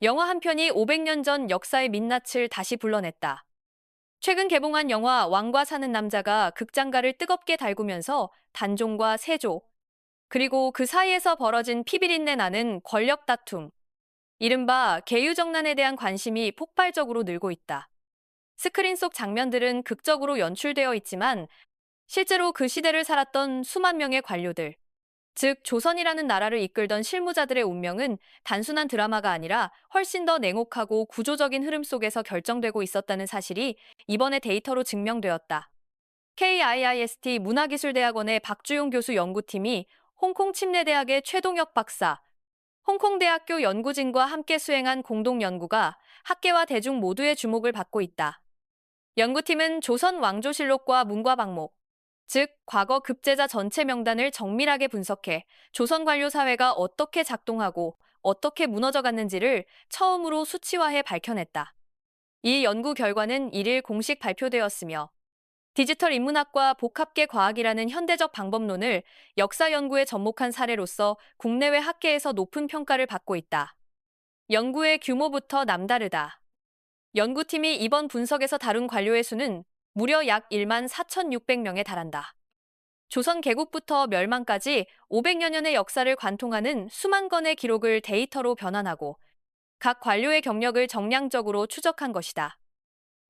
영화 한 편이 500년 전 역사의 민낯을 다시 불러냈다. 최근 개봉한 영화 왕과 사는 남자가 극장가를 뜨겁게 달구면서 단종과 세조, 그리고 그 사이에서 벌어진 피비린내 나는 권력 다툼, 이른바 계유정난에 대한 관심이 폭발적으로 늘고 있다. 스크린 속 장면들은 극적으로 연출되어 있지만 실제로 그 시대를 살았던 수만 명의 관료들, 즉 조선이라는 나라를 이끌던 실무자들의 운명은 단순한 드라마가 아니라 훨씬 더 냉혹하고 구조적인 흐름 속에서 결정되고 있었다는 사실이 이번에 데이터로 증명되었다. KIIST 문화기술대학원의 박주용 교수 연구팀이 홍콩 침례대학의 최동혁 박사, 홍콩대학교 연구진과 함께 수행한 공동 연구가 학계와 대중 모두의 주목을 받고 있다. 연구팀은 조선 왕조실록과 문과방목, 즉 과거 급제자 전체 명단을 정밀하게 분석해 조선 관료 사회가 어떻게 작동하고 어떻게 무너져갔는지를 처음으로 수치화해 밝혀냈다. 이 연구 결과는 1일 공식 발표되었으며 디지털 인문학과 복합계 과학이라는 현대적 방법론을 역사 연구에 접목한 사례로서 국내외 학계에서 높은 평가를 받고 있다. 연구의 규모부터 남다르다. 연구팀이 이번 분석에서 다룬 관료의 수는 무려 약 1만 4,600명에 달한다. 조선 개국부터 멸망까지 500여 년의 역사를 관통하는 수만 건의 기록을 데이터로 변환하고 각 관료의 경력을 정량적으로 추적한 것이다.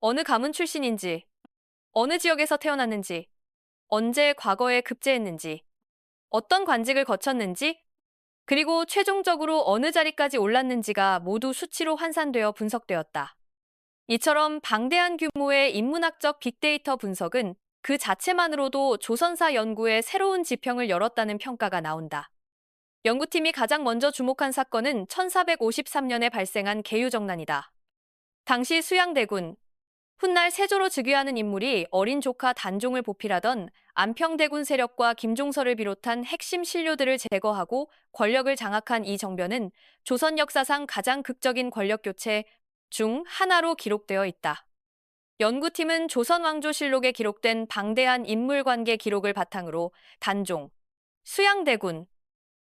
어느 가문 출신인지, 어느 지역에서 태어났는지, 언제 과거에 급제했는지, 어떤 관직을 거쳤는지, 그리고 최종적으로 어느 자리까지 올랐는지가 모두 수치로 환산되어 분석되었다. 이처럼 방대한 규모의 인문학적 빅데이터 분석은 그 자체만으로도 조선사 연구에 새로운 지평을 열었다는 평가가 나온다. 연구팀이 가장 먼저 주목한 사건은 1453년에 발생한 계유정난이다. 당시 수양대군, 훗날 세조로 즉위하는 인물이 어린 조카 단종을 보필하던 안평대군 세력과 김종서를 비롯한 핵심 신료들을 제거하고 권력을 장악한 이 정변은 조선 역사상 가장 극적인 권력 교체 중 하나로 기록되어 있다. 연구팀은 조선왕조실록에 기록된 방대한 인물관계 기록을 바탕으로 단종, 수양대군,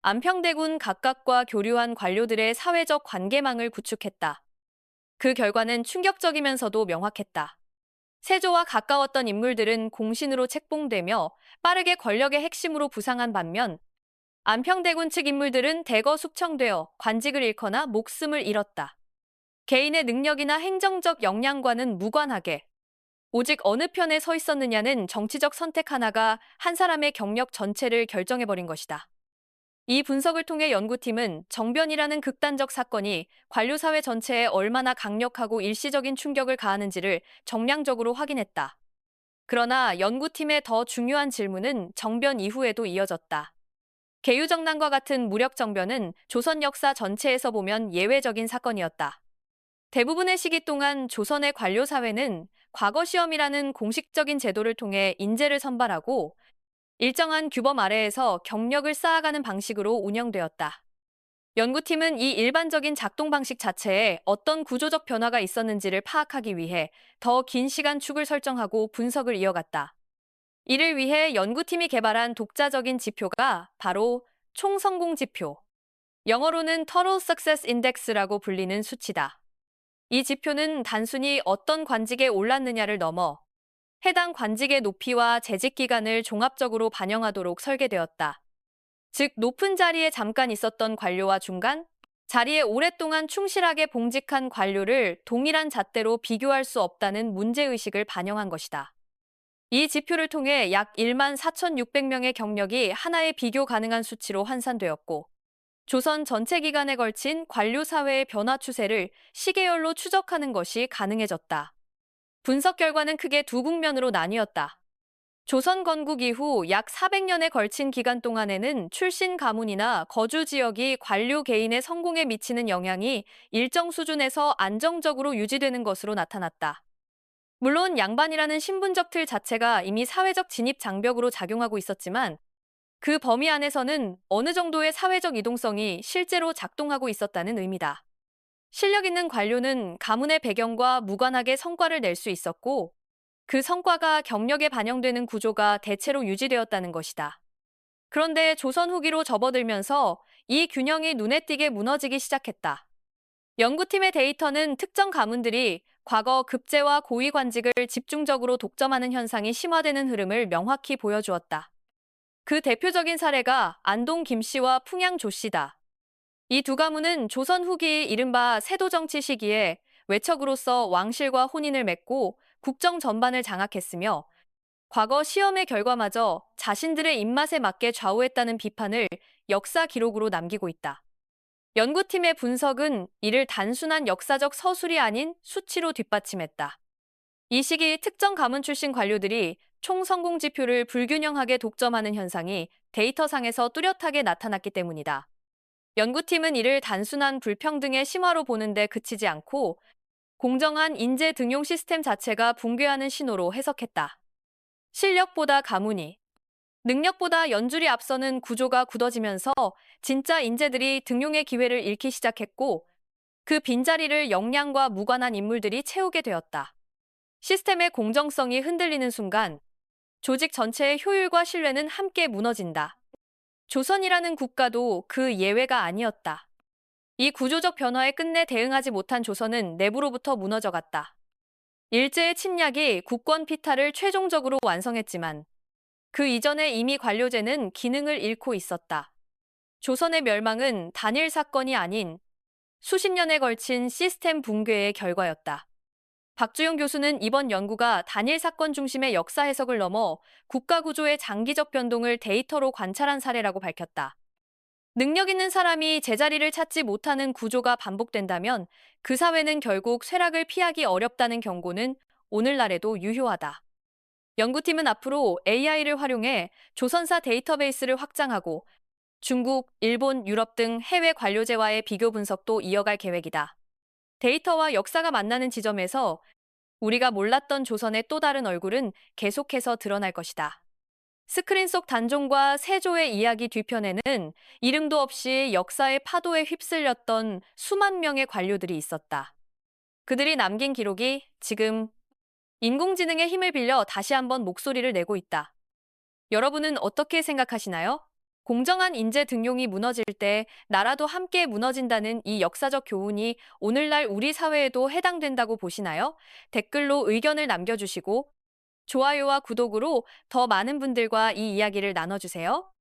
안평대군 각각과 교류한 관료들의 사회적 관계망을 구축했다. 그 결과는 충격적이면서도 명확했다. 세조와 가까웠던 인물들은 공신으로 책봉되며 빠르게 권력의 핵심으로 부상한 반면 안평대군 측 인물들은 대거 숙청되어 관직을 잃거나 목숨을 잃었다. 개인의 능력이나 행정적 역량과는 무관하게 오직 어느 편에 서 있었느냐는 정치적 선택 하나가 한 사람의 경력 전체를 결정해버린 것이다. 이 분석을 통해 연구팀은 정변이라는 극단적 사건이 관료사회 전체에 얼마나 강력하고 일시적인 충격을 가하는지를 정량적으로 확인했다. 그러나 연구팀의 더 중요한 질문은 정변 이후에도 이어졌다. 계유정난과 같은 무력정변은 조선 역사 전체에서 보면 예외적인 사건이었다. 대부분의 시기 동안 조선의 관료사회는 과거시험이라는 공식적인 제도를 통해 인재를 선발하고 일정한 규범 아래에서 경력을 쌓아가는 방식으로 운영되었다. 연구팀은 이 일반적인 작동 방식 자체에 어떤 구조적 변화가 있었는지를 파악하기 위해 더 긴 시간 축을 설정하고 분석을 이어갔다. 이를 위해 연구팀이 개발한 독자적인 지표가 바로 총성공 지표, 영어로는 Total Success Index라고 불리는 수치다. 이 지표는 단순히 어떤 관직에 올랐느냐를 넘어 해당 관직의 높이와 재직 기간을 종합적으로 반영하도록 설계되었다. 즉, 높은 자리에 잠깐 있었던 관료와 중간, 자리에 오랫동안 충실하게 봉직한 관료를 동일한 잣대로 비교할 수 없다는 문제의식을 반영한 것이다. 이 지표를 통해 약 1만 4,600명의 경력이 하나의 비교 가능한 수치로 환산되었고, 조선 전체 기간에 걸친 관료 사회의 변화 추세를 시계열로 추적하는 것이 가능해졌다. 분석 결과는 크게 두 국면으로 나뉘었다. 조선 건국 이후 약 400년에 걸친 기간 동안에는 출신 가문이나 거주 지역이 관료 개인의 성공에 미치는 영향이 일정 수준에서 안정적으로 유지되는 것으로 나타났다. 물론 양반이라는 신분적 틀 자체가 이미 사회적 진입 장벽으로 작용하고 있었지만 그 범위 안에서는 어느 정도의 사회적 이동성이 실제로 작동하고 있었다는 의미다. 실력 있는 관료는 가문의 배경과 무관하게 성과를 낼 수 있었고 그 성과가 경력에 반영되는 구조가 대체로 유지되었다는 것이다. 그런데 조선 후기로 접어들면서 이 균형이 눈에 띄게 무너지기 시작했다. 연구팀의 데이터는 특정 가문들이 과거 급제와 고위관직을 집중적으로 독점하는 현상이 심화되는 흐름을 명확히 보여주었다. 그 대표적인 사례가 안동 김 씨와 풍양 조 씨다. 이 두 가문은 조선 후기 이른바 세도정치 시기에 외척으로서 왕실과 혼인을 맺고 국정 전반을 장악했으며 과거 시험의 결과마저 자신들의 입맛에 맞게 좌우했다는 비판을 역사 기록으로 남기고 있다. 연구팀의 분석은 이를 단순한 역사적 서술이 아닌 수치로 뒷받침했다. 이 시기 특정 가문 출신 관료들이 총 성공 지표를 불균형하게 독점하는 현상이 데이터상에서 뚜렷하게 나타났기 때문이다. 연구팀은 이를 단순한 불평등의 심화로 보는데 그치지 않고 공정한 인재 등용 시스템 자체가 붕괴하는 신호로 해석했다. 실력보다 가문이, 능력보다 연줄이 앞서는 구조가 굳어지면서 진짜 인재들이 등용의 기회를 잃기 시작했고 그 빈자리를 역량과 무관한 인물들이 채우게 되었다. 시스템의 공정성이 흔들리는 순간 조직 전체의 효율과 신뢰는 함께 무너진다. 조선이라는 국가도 그 예외가 아니었다. 이 구조적 변화에 끝내 대응하지 못한 조선은 내부로부터 무너져갔다. 일제의 침략이 국권 피탈을 최종적으로 완성했지만 그 이전에 이미 관료제는 기능을 잃고 있었다. 조선의 멸망은 단일 사건이 아닌 수십 년에 걸친 시스템 붕괴의 결과였다. 박주영 교수는 이번 연구가 단일 사건 중심의 역사 해석을 넘어 국가 구조의 장기적 변동을 데이터로 관찰한 사례라고 밝혔다. 능력 있는 사람이 제자리를 찾지 못하는 구조가 반복된다면 그 사회는 결국 쇠락을 피하기 어렵다는 경고는 오늘날에도 유효하다. 연구팀은 앞으로 AI를 활용해 조선사 데이터베이스를 확장하고 중국, 일본, 유럽 등 해외 관료제와의 비교 분석도 이어갈 계획이다. 데이터와 역사가 만나는 지점에서 우리가 몰랐던 조선의 또 다른 얼굴은 계속해서 드러날 것이다. 스크린 속 단종과 세조의 이야기 뒤편에는 이름도 없이 역사의 파도에 휩쓸렸던 수만 명의 관료들이 있었다. 그들이 남긴 기록이 지금 인공지능의 힘을 빌려 다시 한번 목소리를 내고 있다. 여러분은 어떻게 생각하시나요? 공정한 인재 등용이 무너질 때 나라도 함께 무너진다는 이 역사적 교훈이 오늘날 우리 사회에도 해당된다고 보시나요? 댓글로 의견을 남겨주시고 좋아요와 구독으로 더 많은 분들과 이 이야기를 나눠주세요.